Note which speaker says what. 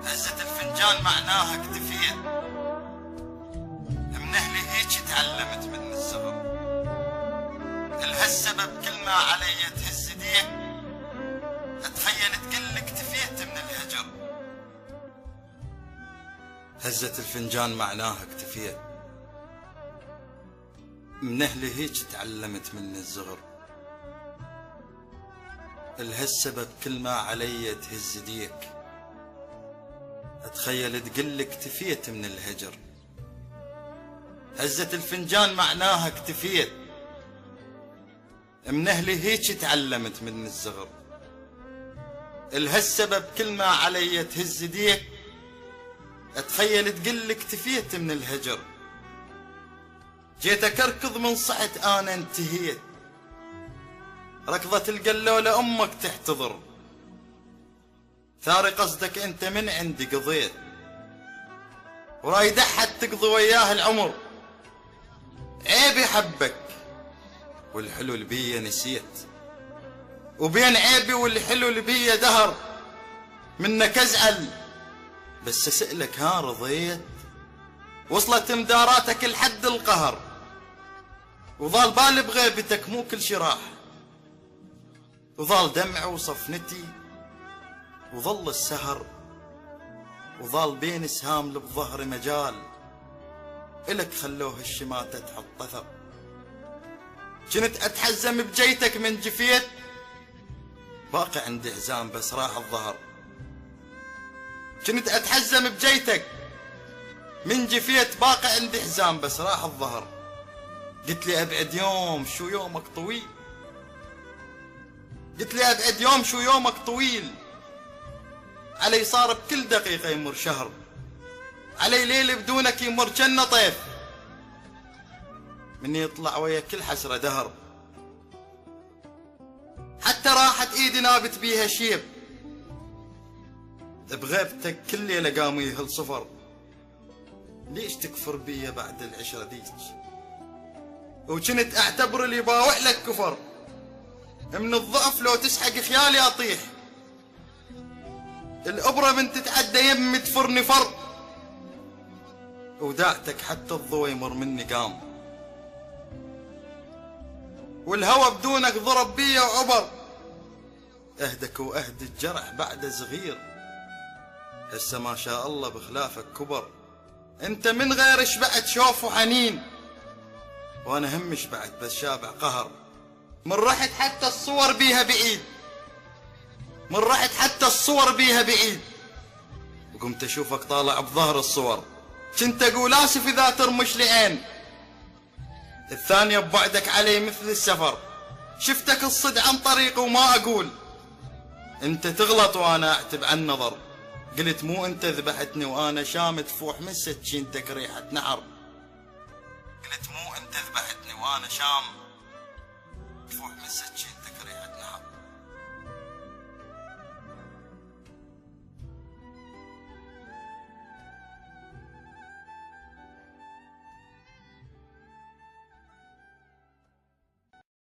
Speaker 1: هزة الفنجان معناها اكتفيت، من اهلي هيك تعلمت من الصغر. الهالسبب كل ما علي تهز ديك، اتخيل تقل اكتفيت من الهجر. هزة الفنجان معناها اكتفيت، من اهلي هيك تعلمت من الصغر. الهالسبب كل ما علي تهز ديك، اتخيل تقل اكتفيت من الهجر. هزة الفنجان معناها اكتفيت، من اهلي هيك تعلمت من الصغر. الهالسبب كل ما علي تهز ديك، اتخيل تقل اكتفيت من الهجر. جيت اركض من صحت انا انتهيت، ركضة القلولة امك تحتضر. ثاري قصدك انت من عندي قضيت، ورايد احد تقضي وياه العمر. عيبي حبك والحلو اللي بيا نسيت، وبين عيبي والحلو اللي بيا دهر. منك ازعل بس اسألك ها رضيت؟ وصلت مداراتك لحد القهر، وظال بالي بغيبتك مو كل شي راح، وظال دمعي وصفنتي وظل السهر، وظال بين سهام اللي بظهري مجال. إلك خلوه الشماتة تحط طثر. كنت أتحزم بجيتك من جفيت، باقي عندي حزام بس راح الظهر. كنت أتحزم بجيتك من جفيت، باقي عندي حزام بس راح الظهر. قلت لي أبعد يوم شو يومك طويل، قلت لي أبعد يوم شو يومك طويل. علي صار بكل دقيقة يمر شهر، علي ليل بدونك يمر جنة طيف. مني يطلع ويا كل حسرة دهر، حتى راحت ايدي نابت بيها شيب. بغيبتك كل ليلة قاموا يهل صفر. ليش تكفر بيا بعد العشرة ديك؟ وكنت اعتبر اللي باوع لك كفر. من الضعف لو تسحق خيالي اطيح، الابرة من تتعدى يمي تفرني فر. وداعتك حتى الضوء يمر مني قام، والهوى بدونك ضرب بيا وعبر. اهدك واهدي الجرح بعد صغير، هسه ما شاء الله بخلافك كبر. انت من غير شبعت شوف وحنين، وانا هم شبعت بس شابع قهر. من رحت حتى الصور بيها بعيد، من رحت حتى الصور بيها بعيد. وقمت اشوفك طالع بظهر الصور، كنت اقول اسف اذا ترمش لي عين. الثانية ببعدك علي مثل السفر، شفتك الصد عن طريقي وما اقول. انت تغلط وانا اعتب عن نظر، قلت مو انت ذبحتني وانا شام تفوح من سكينتك ريحة نحر. قلت مو انت ذبحتني وانا شام تفوح من سكينتك